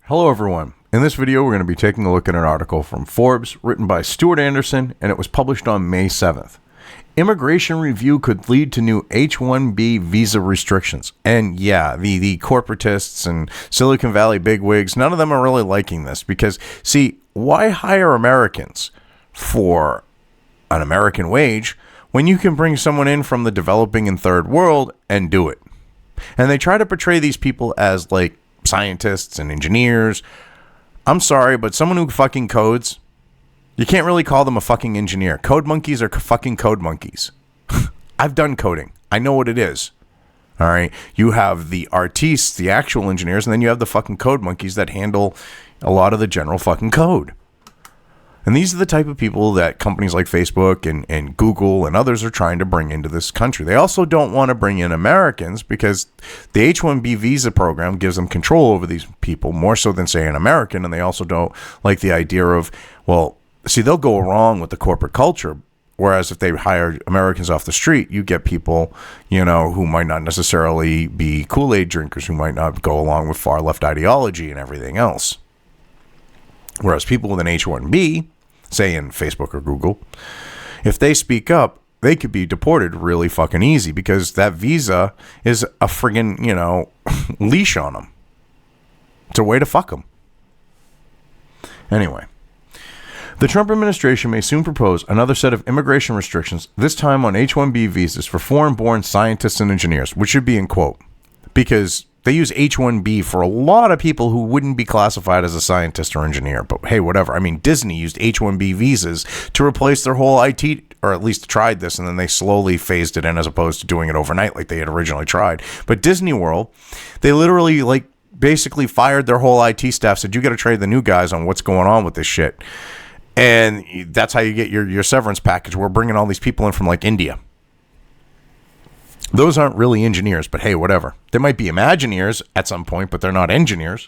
Hello everyone. In this video we're going to be taking a look at an article from Forbes written by Stuart Anderson, and it was published on May 7th. Immigration review could lead to new H-1B visa restrictions. And yeah, the corporatists and Silicon Valley bigwigs, none of them are really liking this because, see, why hire Americans for an American wage when you can bring someone in from the developing and third world and do it? And they try to portray these people as like scientists and engineers. I'm sorry, but someone who fucking codes, you can't really call them a fucking engineer. Code monkeys are fucking code monkeys. I've done coding. I know what it is. All right. You have the artistes, the actual engineers, and then you have the fucking code monkeys that handle a lot of the general fucking code. And these are the type of people that companies like Facebook and Google and others are trying to bring into this country. They also don't want to bring in Americans because the H-1B visa program gives them control over these people more so than, say, an American. And they also don't like the idea of, well, see, they'll go wrong with the corporate culture. Whereas if they hire Americans off the street, you get people, you know, who might not necessarily be Kool-Aid drinkers, who might not go along with far left ideology and everything else. Whereas people with an H-1B, say in Facebook or Google, if they speak up, they could be deported really fucking easy because that visa is a friggin', you know, leash on them. It's a way to fuck them. Anyway, the Trump administration may soon propose another set of immigration restrictions, this time on H-1B visas for foreign-born scientists and engineers, which should be in quote, because they use H-1B for a lot of people who wouldn't be classified as a scientist or engineer. But hey, whatever. I mean, Disney used H-1B visas to replace their whole IT, or at least tried this, and then they slowly phased it in as opposed to doing it overnight like they had originally tried. But Disney World, they literally basically fired their whole IT staff, said, you got to train the new guys on what's going on with this shit. And that's how you get your severance package. We're bringing all these people in from India. Those aren't really engineers, but hey, whatever. They might be Imagineers at some point, but they're not engineers.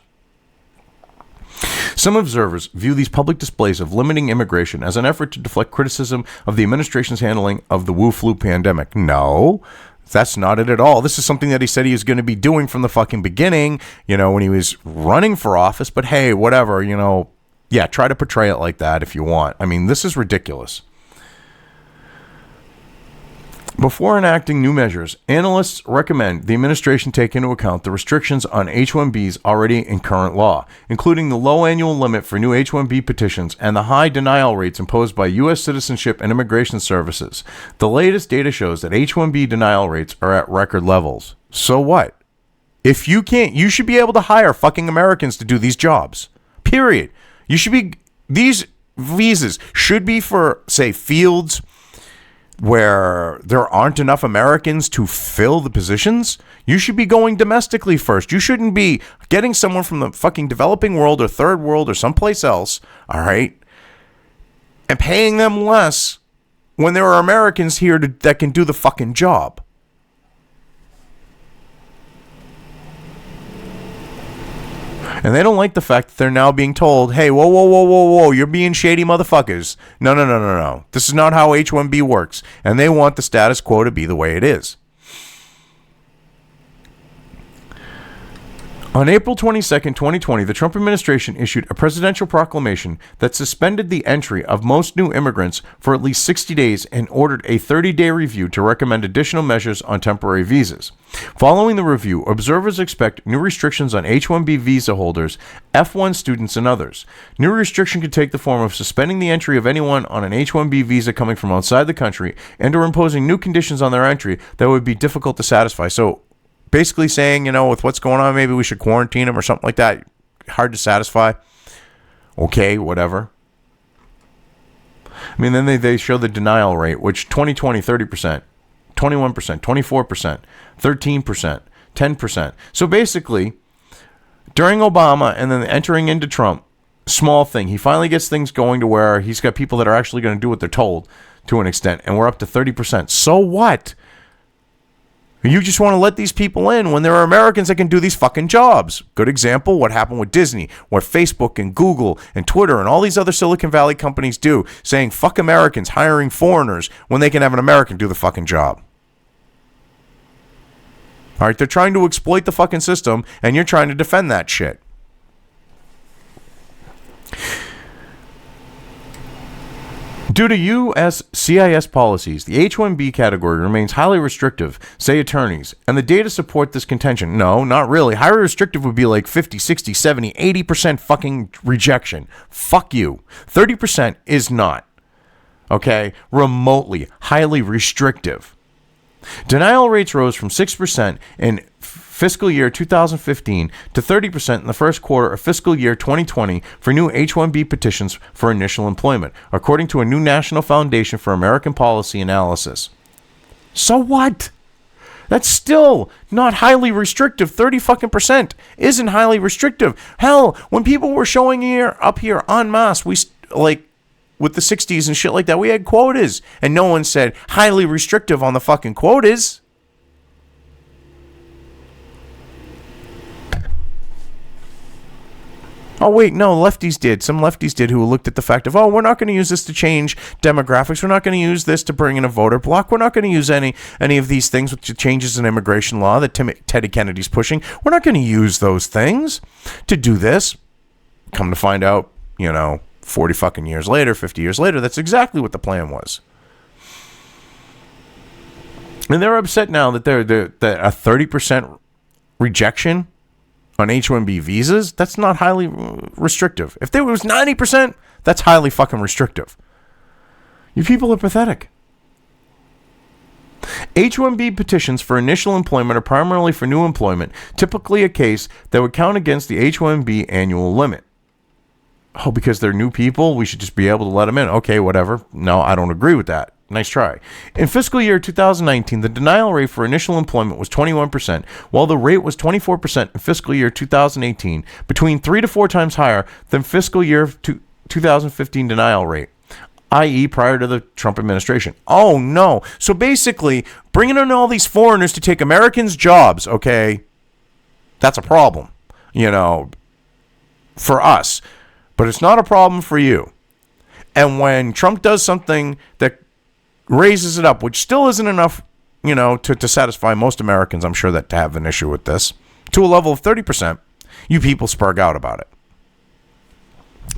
Some observers view these public displays of limiting immigration as an effort to deflect criticism of the administration's handling of the Wu flu pandemic. No, that's not it at all. This is something that he said he was going to be doing from the fucking beginning, when he was running for office. But hey, whatever, yeah, try to portray it like that if you want. I mean, this is ridiculous. Before enacting new measures, analysts recommend the administration take into account the restrictions on H-1Bs already in current law, including the low annual limit for new H-1B petitions and the high denial rates imposed by U.S. Citizenship and Immigration Services. The latest data shows that H-1B denial rates are at record levels. So what? If you can't, you should be able to hire fucking Americans to do these jobs. Period. These visas should be for, say, fields where there aren't enough Americans to fill the positions. You should be going domestically first. You shouldn't be getting someone from the fucking developing world or third world or someplace else, all right, and paying them less when there are Americans here that can do the fucking job. And they don't like the fact that they're now being told, hey, whoa, you're being shady motherfuckers. No. This is not how H-1B works. And they want the status quo to be the way it is. On April 22nd, 2020, the Trump administration issued a presidential proclamation that suspended the entry of most new immigrants for at least 60 days and ordered a 30-day review to recommend additional measures on temporary visas. Following the review, observers expect new restrictions on H-1B visa holders, F-1 students, and others. New restriction could take the form of suspending the entry of anyone on an H-1B visa coming from outside the country and or imposing new conditions on their entry that would be difficult to satisfy. So, basically saying, with what's going on, maybe we should quarantine them or something like that. Hard to satisfy. Okay, whatever. I mean, then they show the denial rate, which 2020, 30%, 21%, 24%, 13%, 10%. So basically, during Obama and then entering into Trump, small thing. He finally gets things going to where he's got people that are actually going to do what they're told to an extent, and we're up to 30%. So what? You just want to let these people in when there are Americans that can do these fucking jobs. Good example, what happened with Disney, what Facebook and Google and Twitter and all these other Silicon Valley companies do, saying fuck Americans, hiring foreigners when they can have an American do the fucking job. All right, they're trying to exploit the fucking system, and you're trying to defend that shit. Due to U.S. CIS policies, the H-1B category remains highly restrictive, say attorneys, and the data support this contention. No, not really. Highly restrictive would be like 50, 60, 70, 80% fucking rejection. Fuck you. 30% is not. Okay? Remotely, highly restrictive. Denial rates rose from 6% in fiscal year 2015 to 30% in the first quarter of fiscal year 2020 for new H-1B petitions for initial employment, according to a new National Foundation for American Policy analysis. So what? That's still not highly restrictive. 30% isn't highly restrictive. Hell, when people were showing up here en masse, with the 60s and shit like that, we had quotas, and no one said highly restrictive on the fucking quotas. Oh, wait, no, lefties did. Some lefties did who looked at the fact of, we're not going to use this to change demographics. We're not going to use this to bring in a voter block. We're not going to use any of these things with changes in immigration law that Teddy Kennedy's pushing. We're not going to use those things to do this. Come to find out, 40 fucking years later, 50 years later, that's exactly what the plan was. And they're upset now that that a 30% rejection on H-1B visas, that's not highly restrictive. If there was 90%, that's highly fucking restrictive. You people are pathetic. H-1B petitions for initial employment are primarily for new employment, typically a case that would count against the H-1B annual limit. Oh, because they're new people, we should just be able to let them in. Okay, whatever. No, I don't agree with that. Nice try. In fiscal year 2019, the denial rate for initial employment was 21%, while the rate was 24% in fiscal year 2018, between 3 to 4 times higher than fiscal year 2015 denial rate, i.e. prior to the Trump administration. Oh, no. So basically, bringing in all these foreigners to take Americans' jobs, okay, that's a problem, for us. But it's not a problem for you. And when Trump does something that raises it up, which still isn't enough, to satisfy most Americans, I'm sure, that to have an issue with this, to a level of 30%, you people spurg out about it.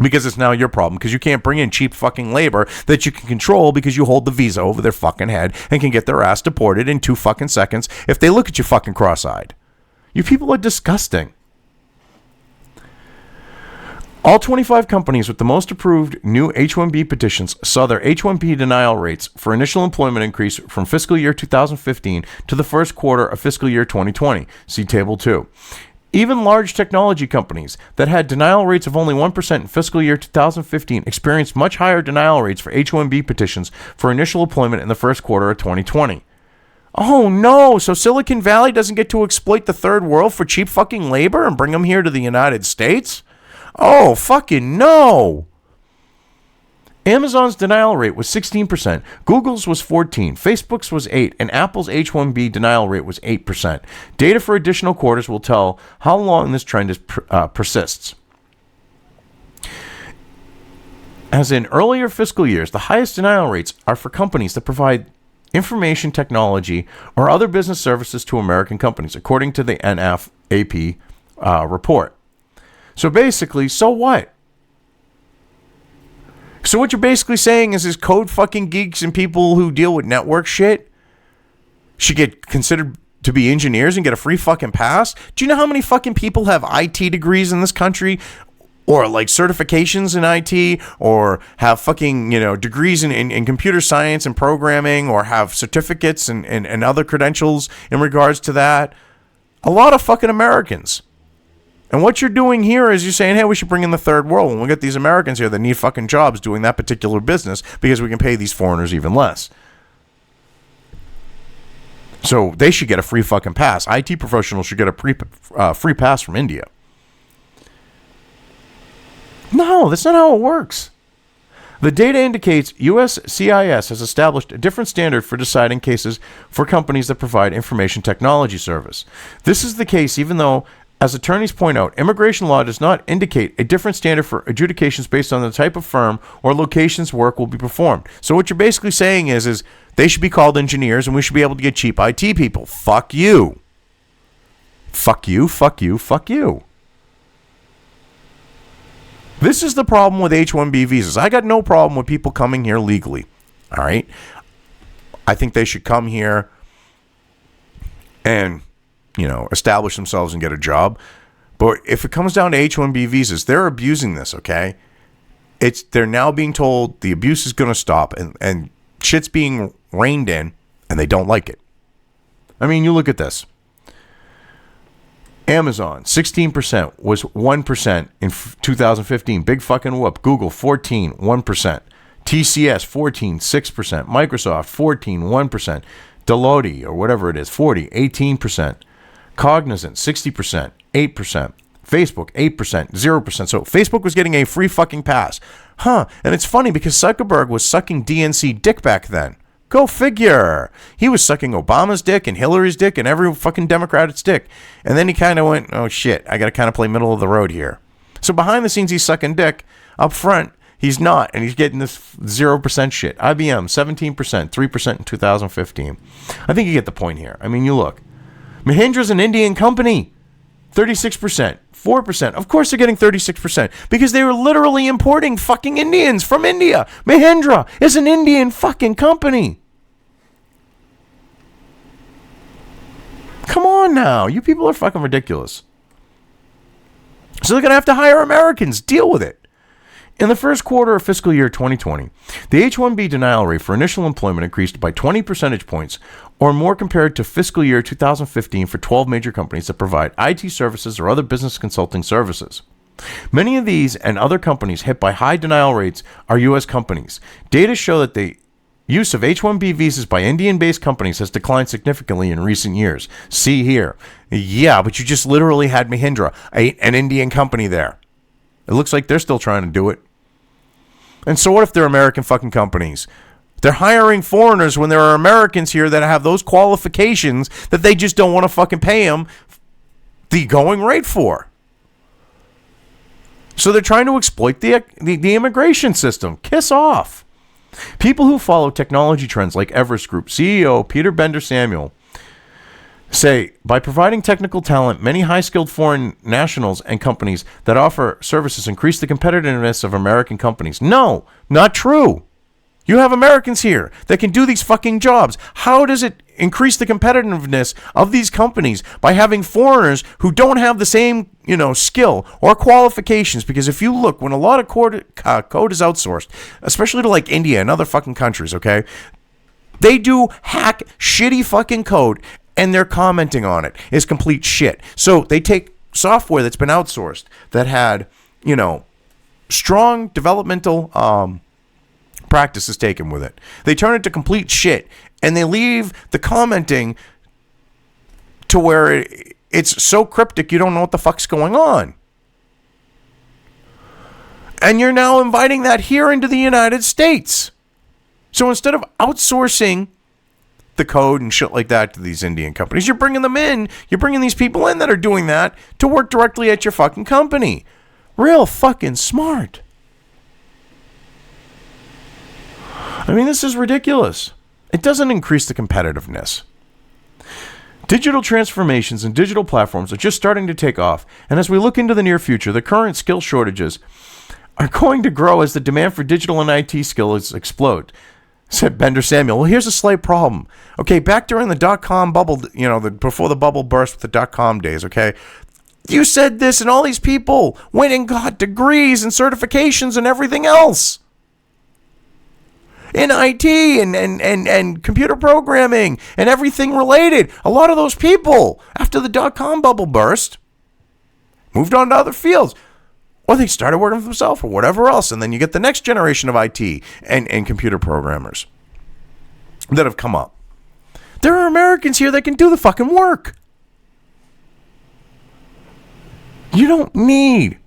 Because it's now your problem, because you can't bring in cheap fucking labor that you can control because you hold the visa over their fucking head and can get their ass deported in 2 fucking seconds if they look at you fucking cross-eyed. You people are disgusting. All 25 companies with the most approved new H-1B petitions saw their H-1B denial rates for initial employment increase from fiscal year 2015 to the first quarter of fiscal year 2020. See Table 2. Even large technology companies that had denial rates of only 1% in fiscal year 2015 experienced much higher denial rates for H-1B petitions for initial employment in the first quarter of 2020. Oh no, so Silicon Valley doesn't get to exploit the third world for cheap fucking labor and bring them here to the United States? Oh, fucking no. Amazon's denial rate was 16%, Google's was 14%, Facebook's was 8%, and Apple's H-1B denial rate was 8%. Data for additional quarters will tell how long this trend persists. As in earlier fiscal years, the highest denial rates are for companies that provide information technology or other business services to American companies, according to the NFAP report. So basically, so what? So what you're basically saying is code fucking geeks and people who deal with network shit should get considered to be engineers and get a free fucking pass? Do you know how many fucking people have IT degrees in this country? Or like certifications in IT, or have fucking, degrees in computer science and programming, or have certificates and other credentials in regards to that? A lot of fucking Americans. And what you're doing here is you're saying, hey, we should bring in the third world, and we'll get these Americans here that need fucking jobs doing that particular business because we can pay these foreigners even less. So they should get a free fucking pass. IT professionals should get a free pass from India. No, that's not how it works. The data indicates U.S. CIS has established a different standard for deciding cases for companies that provide information technology service. This is the case even though, as attorneys point out, immigration law does not indicate a different standard for adjudications based on the type of firm or locations work will be performed. So what you're basically saying is they should be called engineers and we should be able to get cheap IT people. Fuck you. Fuck you, fuck you, fuck you. This is the problem with H-1B visas. I got no problem with people coming here legally. All right? I think they should come here and, establish themselves and get a job. But if it comes down to H-1B visas, they're abusing this, okay? They're now being told the abuse is going to stop and shit's being reined in, and they don't like it. I mean, you look at this. Amazon, 16% was 1% in 2015. Big fucking whoop. Google, 14, 1%. TCS, 14, 6%. Microsoft, 14, 1%. Deloitte, or whatever it is, 40, 18%. Cognizant, 60%, 8%. Facebook, 8%, 0%. So Facebook was getting a free fucking pass. And it's funny because Zuckerberg was sucking DNC dick back then. Go figure. He was sucking Obama's dick and Hillary's dick and every fucking Democrat's dick. And then he kind of went, oh shit, I got to kind of play middle of the road here. So behind the scenes, he's sucking dick. Up front, he's not. And he's getting this 0% shit. IBM, 17%, 3% in 2015. I think you get the point here. I mean, you look. Mahindra's an Indian company. 36%, 4%. Of course they're getting 36% because they were literally importing fucking Indians from India. Mahindra is an Indian fucking company. Come on now. You people are fucking ridiculous. So they're going to have to hire Americans. Deal with it. In the first quarter of fiscal year 2020, the H-1B denial rate for initial employment increased by 20 percentage points or more compared to fiscal year 2015 for 12 major companies that provide IT services or other business consulting services. Many of these and other companies hit by high denial rates are U.S. companies. Data show that the use of H-1B visas by Indian-based companies has declined significantly in recent years. See here. Yeah, but you just literally had Mahindra, an Indian company there. It looks like they're still trying to do it. And so what if they're American fucking companies? They're hiring foreigners when there are Americans here that have those qualifications that they just don't want to fucking pay them the going rate for. So they're trying to exploit the immigration system. Kiss off. People who follow technology trends like Everest Group CEO Peter Bender-Samuel say, by providing technical talent, many high-skilled foreign nationals and companies that offer services increase the competitiveness of American companies. No, not true. You have Americans here that can do these fucking jobs. How does it increase the competitiveness of these companies by having foreigners who don't have the same, skill or qualifications? Because if you look, when a lot of code is outsourced, especially to like India and other fucking countries, okay, they do hack shitty fucking code and they're commenting on it is complete shit. So they take software that's been outsourced that had, strong developmental practices taken with it. They turn it to complete shit and they leave the commenting to where it's so cryptic you don't know what the fuck's going on. And you're now inviting that here into the United States. So instead of outsourcing the code and shit like that to these Indian companies, you're bringing them in. You're bringing these people in that are doing that to work directly at your fucking company. Real fucking smart. I mean, this is ridiculous. It doesn't increase the competitiveness. Digital transformations and digital platforms are just starting to take off. And as we look into the near future, the current skill shortages are going to grow as the demand for digital and IT skills explode, said Bender-Samuel. Well, here's a slight problem. Okay, back during the dot-com bubble, before the bubble burst with the dot-com days, okay, you said this and all these people went and got degrees and certifications and everything else in IT and computer programming and everything related. A lot of those people, after the dot-com bubble burst, moved on to other fields. Or they started working for themselves or whatever else. And then you get the next generation of IT and computer programmers that have come up. There are Americans here that can do the fucking work. You don't need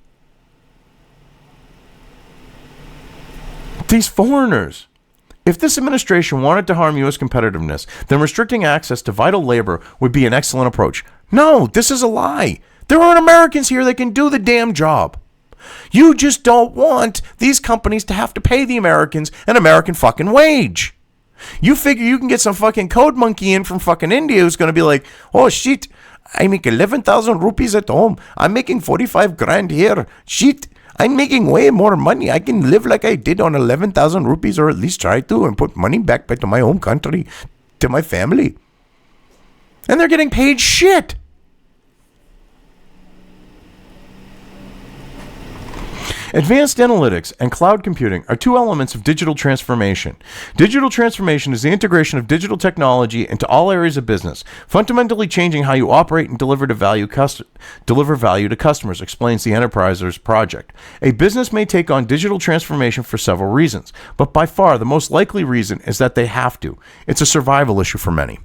these foreigners. If this administration wanted to harm U.S. competitiveness, then restricting access to vital labor would be an excellent approach. No, this is a lie. There are Americans here that can do the damn job. You just don't want these companies to have to pay the Americans an American fucking wage. You figure you can get some fucking code monkey in from fucking India who's going to be like, oh shit, I make 11,000 rupees at home. I'm making 45 grand here. Shit. I'm making way more money. I can live like I did on 11,000 rupees, or at least try to, and put money back to my home country, to my family. And they're getting paid shit. Advanced analytics and cloud computing are two elements of digital transformation. Digital transformation is the integration of digital technology into all areas of business, fundamentally changing how you operate and deliver value to customers, explains the Enterprisers Project. A business may take on digital transformation for several reasons, but by far the most likely reason is that they have to. It's a survival issue for many.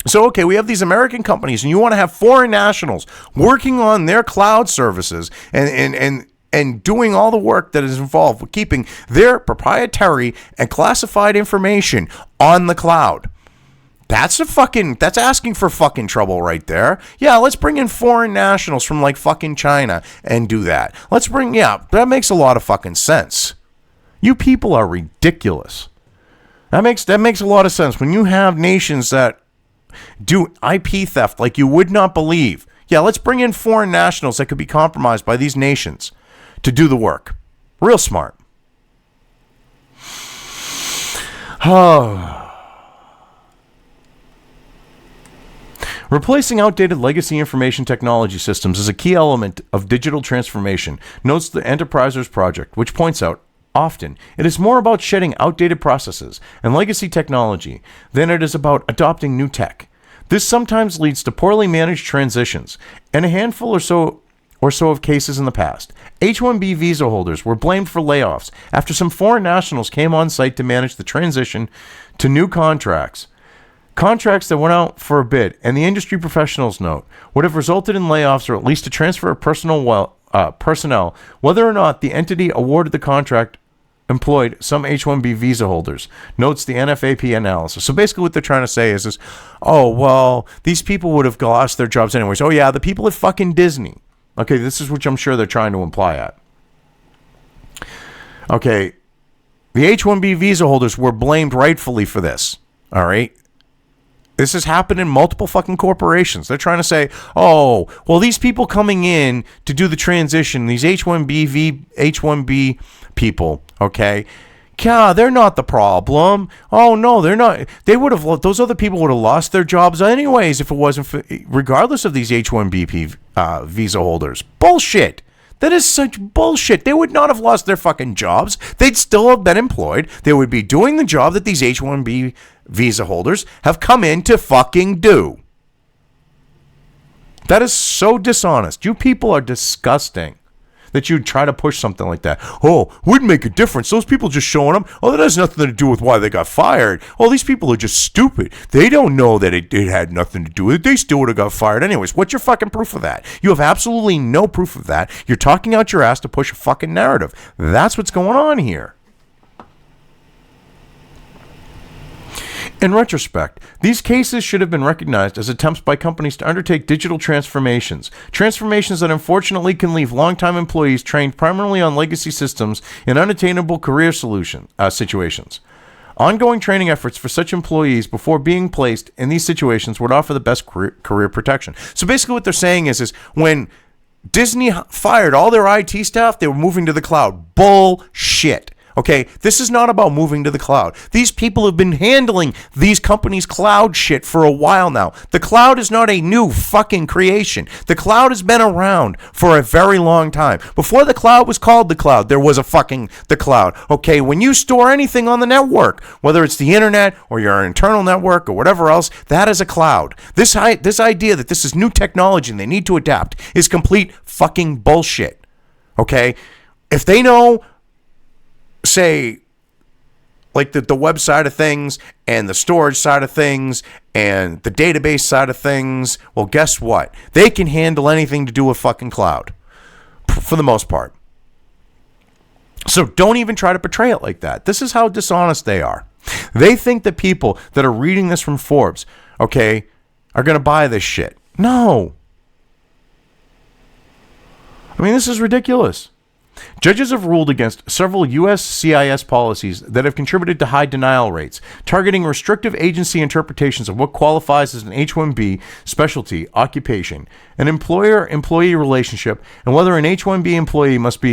So, okay, we have these American companies, and you want to have foreign nationals working on their cloud services and doing all the work that is involved with keeping their proprietary and classified information on the cloud. That's asking for fucking trouble right there. Yeah, let's bring in foreign nationals from like fucking China and do that. That makes a lot of fucking sense. You people are ridiculous. That makes a lot of sense. When you have nations that do IP theft like you would not believe. Yeah, let's bring in foreign nationals that could be compromised by these nations to do the work. Real smart. Replacing outdated legacy information technology systems is a key element of digital transformation, notes the Enterprisers Project, which points out, often, it is more about shedding outdated processes and legacy technology than it is about adopting new tech. This sometimes leads to poorly managed transitions. In a handful or so of cases in the past, H-1B visa holders were blamed for layoffs after some foreign nationals came on site to manage the transition to new contracts that went out for a bid, and the industry professionals note, would have resulted in layoffs or at least a transfer of personnel, whether or not the entity awarded the contract employed some H-1B visa holders, notes the NFAP analysis. So basically what they're trying to say is oh, well, these people would have lost their jobs anyways. Oh, yeah, the people at fucking Disney. Okay, this is which I'm sure they're trying to imply at. Okay, the H-1B visa holders were blamed rightfully for this, all right? This has happened in multiple fucking corporations. They're trying to say, oh, well, these people coming in to do the transition, these H-1B people, okay, yeah, they're not the problem. Oh, no, they're not. Those other people would have lost their jobs anyways if it wasn't for, regardless of these H-1B visa holders. Bullshit. That is such bullshit. They would not have lost their fucking jobs. They'd still have been employed. They would be doing the job that these H-1B visa holders have come in to fucking do. That is so dishonest. You people are disgusting that you'd try to push something like that. Oh, wouldn't make a difference. Those people just showing up. Oh, that has nothing to do with why they got fired. Oh, these people are just stupid. They don't know that it had nothing to do with it. They still would have got fired anyways. What's your fucking proof of that? You have absolutely no proof of that. You're talking out your ass to push a fucking narrative. That's what's going on here. In retrospect, these cases should have been recognized as attempts by companies to undertake digital transformations that unfortunately can leave longtime employees trained primarily on legacy systems in unattainable career situations. Ongoing training efforts for such employees before being placed in these situations would offer the best career protection. So basically what they're saying is when Disney fired all their IT staff, they were moving to the cloud. Bullshit. Okay, this is not about moving to the cloud. These people have been handling these companies' cloud shit for a while now. The cloud is not a new fucking creation. The cloud has been around for a very long time. Before the cloud was called the cloud, there was the cloud. Okay, when you store anything on the network, whether it's the internet or your internal network or whatever else, that is a cloud. This idea that this is new technology and they need to adapt is complete fucking bullshit. Okay, if they know, say, like the web side of things and the storage side of things and the database side of things, well, guess what? They can handle anything to do with fucking cloud for the most part. So don't even try to portray it like that. This is how dishonest they are. They think that people that are reading this from Forbes, okay, are going to buy this shit. No. I mean, this is ridiculous. Judges have ruled against several U.S. CIS policies that have contributed to high denial rates, targeting restrictive agency interpretations of what qualifies as an H-1B specialty occupation, an employer-employee relationship, and whether an H-1B employee must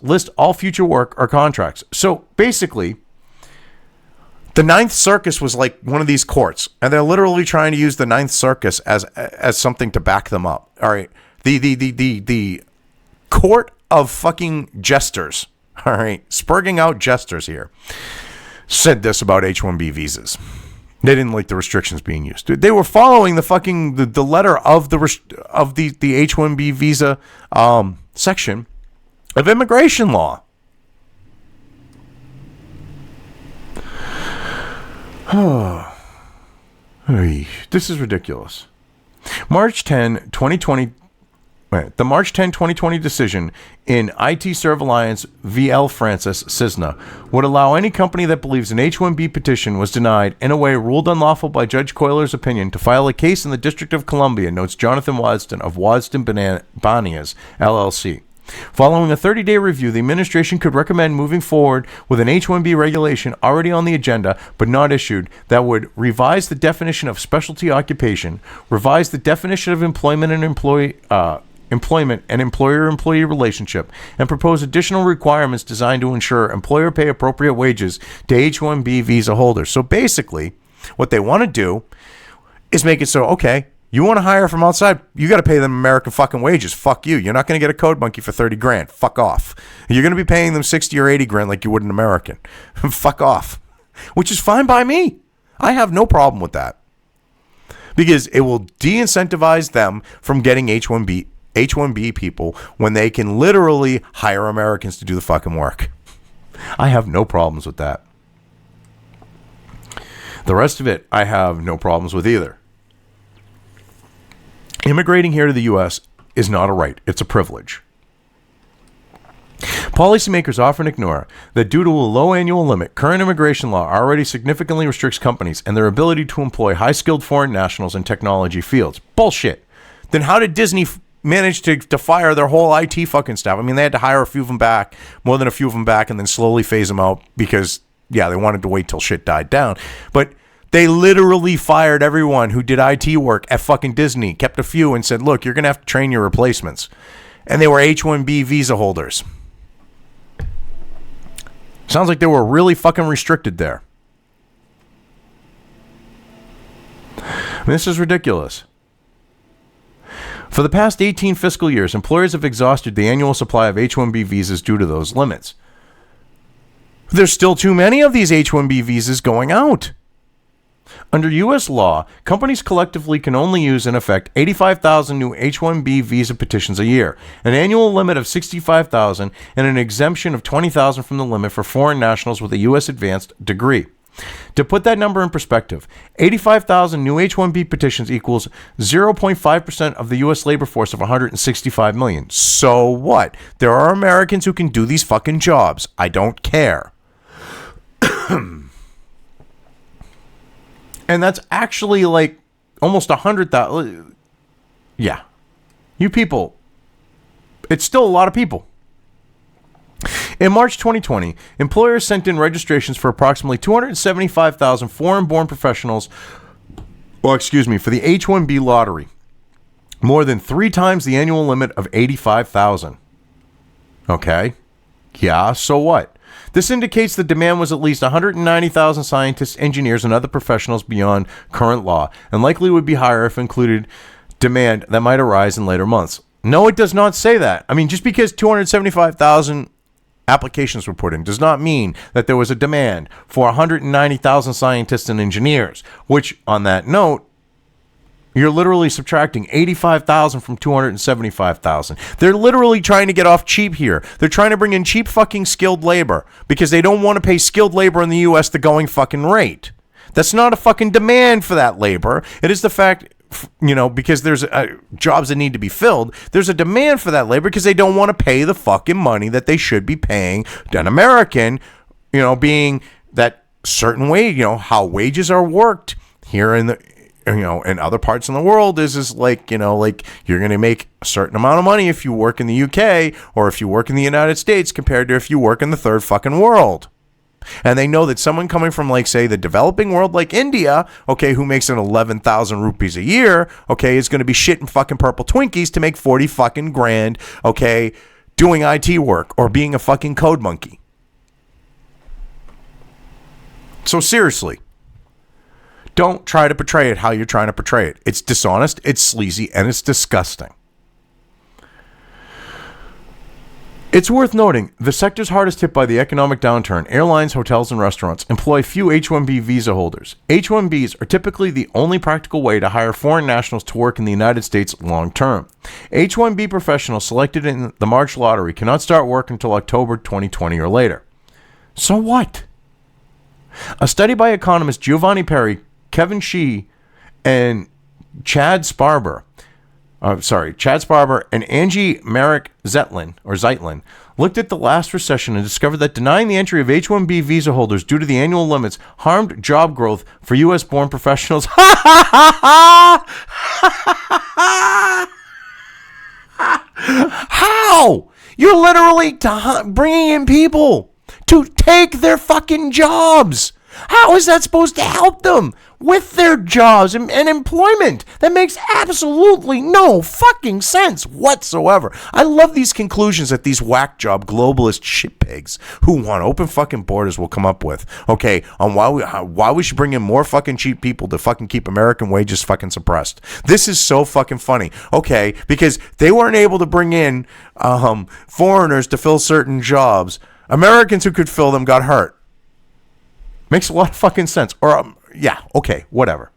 list all future work or contracts. So basically, the Ninth Circus was like one of these courts, and they're literally trying to use the Ninth Circus as something to back them up. All right, the court of fucking jesters, all right, spurging out jesters here, said this about H-1B visas. They didn't like the restrictions being used. They were following the letter of the H-1B visa section of immigration law. This is ridiculous. The March 10, 2020 decision in IT Serve Alliance v. L. Francis Cisna would allow any company that believes an H-1B petition was denied in a way ruled unlawful by Judge Coyler's opinion to file a case in the District of Columbia, notes Jonathan Wadston of Wadston Banias, LLC. Following a 30-day review, the administration could recommend moving forward with an H-1B regulation already on the agenda but not issued that would revise the definition of specialty occupation, revise the definition of employment and employer-employee relationship, and propose additional requirements designed to ensure employer pay appropriate wages to H-1B visa holders. So basically, what they want to do is make it so, okay, you want to hire from outside, you got to pay them American fucking wages. Fuck you. You're not going to get a code monkey for 30 grand. Fuck off. You're going to be paying them 60 or 80 grand like you would an American. Fuck off. Which is fine by me. I have no problem with that. Because it will de-incentivize them from getting H-1B people when they can literally hire Americans to do the fucking work. I have no problems with that. The rest of it, I have no problems with either. Immigrating here to the U.S. is not a right. It's a privilege. Policymakers often ignore that due to a low annual limit, current immigration law already significantly restricts companies and their ability to employ high-skilled foreign nationals in technology fields. Bullshit. Then how did Disney manage to fire their whole IT fucking staff? I mean, they had to hire a few of them back, more than a few of them back, and then slowly phase them out because, yeah, they wanted to wait till shit died down. But they literally fired everyone who did IT work at fucking Disney, kept a few, and said, look, you're going to have to train your replacements. And they were H-1B visa holders. Sounds like they were really fucking restricted there. I mean, this is ridiculous. For the past 18 fiscal years, employers have exhausted the annual supply of H-1B visas due to those limits. There's still too many of these H-1B visas going out. Under U.S. law, companies collectively can only use, in effect, 85,000 new H-1B visa petitions a year, an annual limit of 65,000, and an exemption of 20,000 from the limit for foreign nationals with a U.S. advanced degree. To put that number in perspective, 85,000 new H-1B petitions equals 0.5% of the U.S. labor force of 165 million. So what? There are Americans who can do these fucking jobs. I don't care. And that's actually like almost 100,000. Yeah. You people. It's still a lot of people. In March 2020, employers sent in registrations for approximately 275,000 foreign-born professionals, for the H-1B lottery, more than 3 times the annual limit of 85,000. Okay. Yeah, so what? This indicates the demand was at least 190,000 scientists, engineers, and other professionals beyond current law, and likely would be higher if included demand that might arise in later months. No, it does not say that. I mean, just because 275,000 applications were put in does not mean that there was a demand for 190,000 scientists and engineers, which, on that note, you're literally subtracting 85,000 from 275,000. They're literally trying to get off cheap here. They're trying to bring in cheap fucking skilled labor because they don't want to pay skilled labor in the U.S. the going fucking rate. That's not a fucking demand for that labor. It is the fact, because there's jobs that need to be filled. There's a demand for that labor because they don't want to pay the fucking money that they should be paying an American, being that certain wage, how wages are worked here in the in other parts in the world is like, like you're going to make a certain amount of money if you work in the UK or if you work in the United States compared to if you work in the third fucking world. And they know that someone coming from, like, say, the developing world like India, okay, who makes an 11,000 rupees a year, okay, is going to be shitting fucking purple Twinkies to make 40 fucking grand, okay, doing IT work or being a fucking code monkey. So seriously, don't try to portray it how you're trying to portray it. It's dishonest, it's sleazy, and it's disgusting. It's worth noting, the sectors hardest hit by the economic downturn, airlines, hotels, and restaurants, employ few H-1B visa holders. H-1Bs are typically the only practical way to hire foreign nationals to work in the United States long term. H-1B professionals selected in the March lottery cannot start work until October 2020 or later. So what? A study by economists Giovanni Perry, Kevin Shee, and Chad Sparber and Angie Merrick Zeitlin looked at the last recession and discovered that denying the entry of H-1B visa holders due to the annual limits harmed job growth for U.S.-born professionals. How? You're literally bringing in people to take their fucking jobs. How is that supposed to help them with their jobs and employment? That makes absolutely no fucking sense whatsoever. I love these conclusions that these whack job globalist shitpigs who want open fucking borders will come up with. Okay, on why we should bring in more fucking cheap people to fucking keep American wages fucking suppressed. This is so fucking funny. Okay, because they weren't able to bring in foreigners to fill certain jobs. Americans who could fill them got hurt. Makes a lot of fucking sense. Or, yeah, okay, whatever.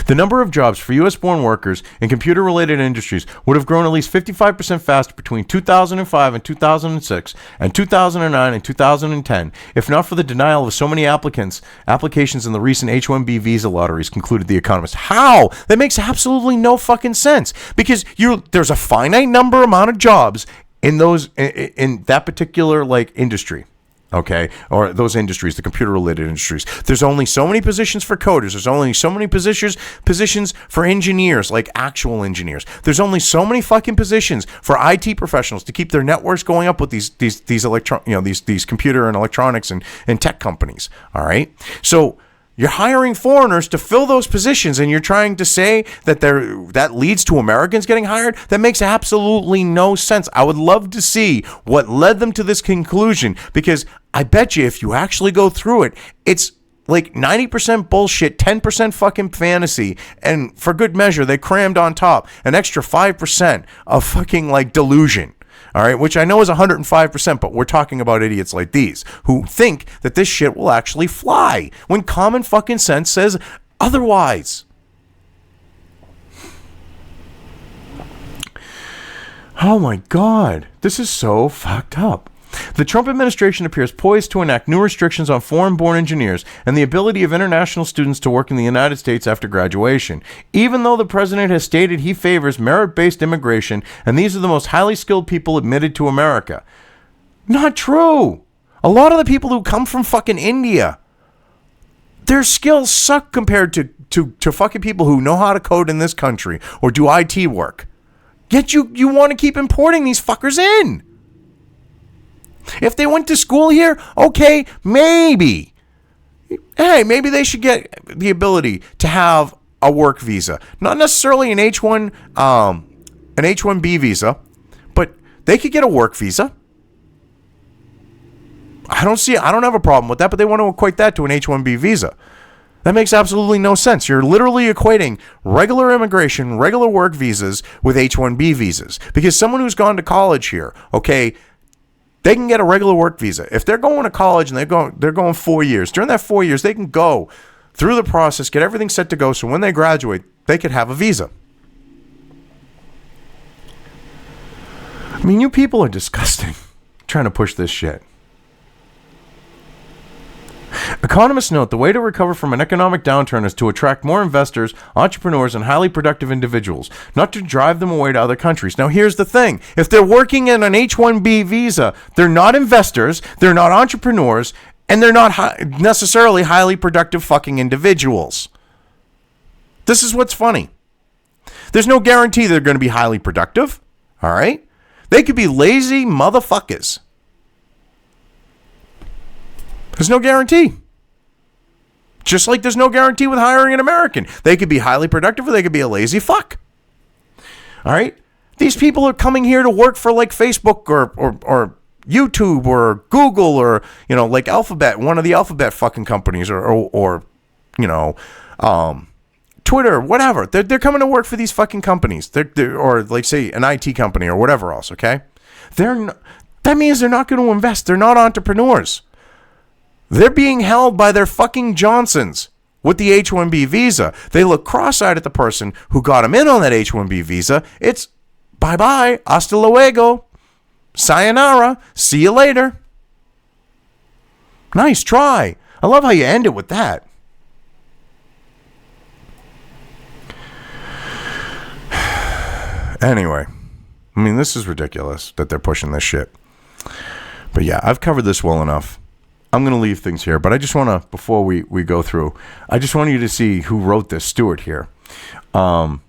The number of jobs for U.S.-born workers in computer-related industries would have grown at least 55% faster between 2005 and 2006 and 2009 and 2010, if not for the denial of so many applications in the recent H-1B visa lotteries, concluded The Economist. How? That makes absolutely no fucking sense. Because there's a finite amount of jobs in that particular, like, industry. Okay, or those industries, the computer-related industries. There's only so many positions for coders. There's only so many positions for engineers, like actual engineers. There's only so many fucking positions for IT professionals to keep their networks going up with these computer and electronics and tech companies. All right, so you're hiring foreigners to fill those positions, and you're trying to say that that leads to Americans getting hired? That makes absolutely no sense. I would love to see what led them to this conclusion, because I bet you if you actually go through it, it's like 90% bullshit, 10% fucking fantasy, and for good measure, they crammed on top an extra 5% of fucking like delusion. All right, which I know is 105%, but we're talking about idiots like these who think that this shit will actually fly when common fucking sense says otherwise. Oh my God, this is so fucked up. The Trump administration appears poised to enact new restrictions on foreign-born engineers and the ability of international students to work in the United States after graduation, even though the president has stated he favors merit-based immigration and these are the most highly skilled people admitted to America. Not true. A lot of the people who come from fucking India, their skills suck compared to fucking people who know how to code in this country or do IT work. Yet you want to keep importing these fuckers in. If they went to school here, okay, maybe. Hey, maybe they should get the ability to have a work visa. Not necessarily an H-1B visa, but they could get a work visa. I don't have a problem with that, but they want to equate that to an H-1B visa. That makes absolutely no sense. You're literally equating regular immigration, regular work visas with H-1B visas. Because someone who's gone to college here, okay, they can get a regular work visa. If they're going to college and they're going 4 years, during that 4 years, they can go through the process, get everything set to go, so when they graduate, they could have a visa. I mean, you people are disgusting trying to push this shit. Economists note the way to recover from an economic downturn is to attract more investors, entrepreneurs, and highly productive individuals, not to drive them away to other countries. Now, here's the thing. If they're working in an H-1B visa, they're not investors, they're not entrepreneurs, and they're not necessarily highly productive fucking individuals. This is what's funny. There's no guarantee they're going to be highly productive. All right? They could be lazy motherfuckers. There's no guarantee. Just like there's no guarantee with hiring an American. They could be highly productive or they could be a lazy fuck. All right? These people are coming here to work for like Facebook or YouTube or Google or, like Alphabet, one of the Alphabet fucking companies or Twitter, whatever. They're coming to work for these fucking companies. Or like say an IT company or whatever else, okay? That means they're not going to invest. They're not entrepreneurs. They're being held by their fucking Johnsons with the H-1B visa. They look cross-eyed at the person who got them in on that H-1B visa. It's bye-bye, hasta luego, sayonara, see you later. Nice try. I love how you end it with that. Anyway, I mean, this is ridiculous that they're pushing this shit. But yeah, I've covered this well enough. I'm going to leave things here, but I just want to, before we go through, I just want you to see who wrote this, Stuart here. But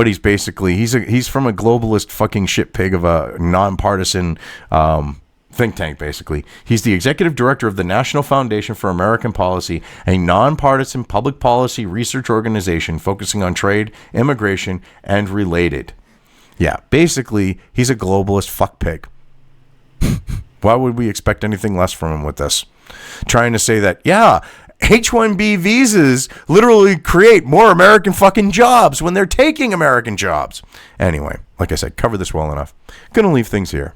he's basically, he's from a globalist fucking shit pig of a nonpartisan think tank, basically. He's the executive director of the National Foundation for American Policy, a nonpartisan public policy research organization focusing on trade, immigration, and related. Yeah, basically, he's a globalist fuck pig. Why would we expect anything less from him with this? Trying to say that, yeah, H-1B visas literally create more American fucking jobs when they're taking American jobs. Anyway, like I said, cover this well enough. Gonna leave things here.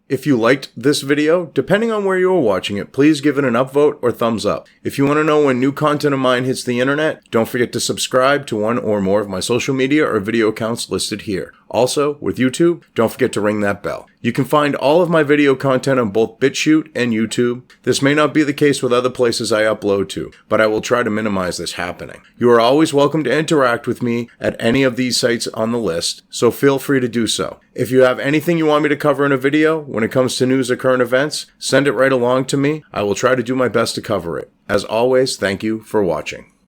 If you liked this video, depending on where you are watching it, please give it an upvote or thumbs up. If you want to know when new content of mine hits the internet, don't forget to subscribe to one or more of my social media or video accounts listed here. Also, with YouTube, don't forget to ring that bell. You can find all of my video content on both BitChute and YouTube. This may not be the case with other places I upload to, but I will try to minimize this happening. You are always welcome to interact with me at any of these sites on the list, so feel free to do so. If you have anything you want me to cover in a video, when it comes to news or current events, send it right along to me. I will try to do my best to cover it. As always, thank you for watching.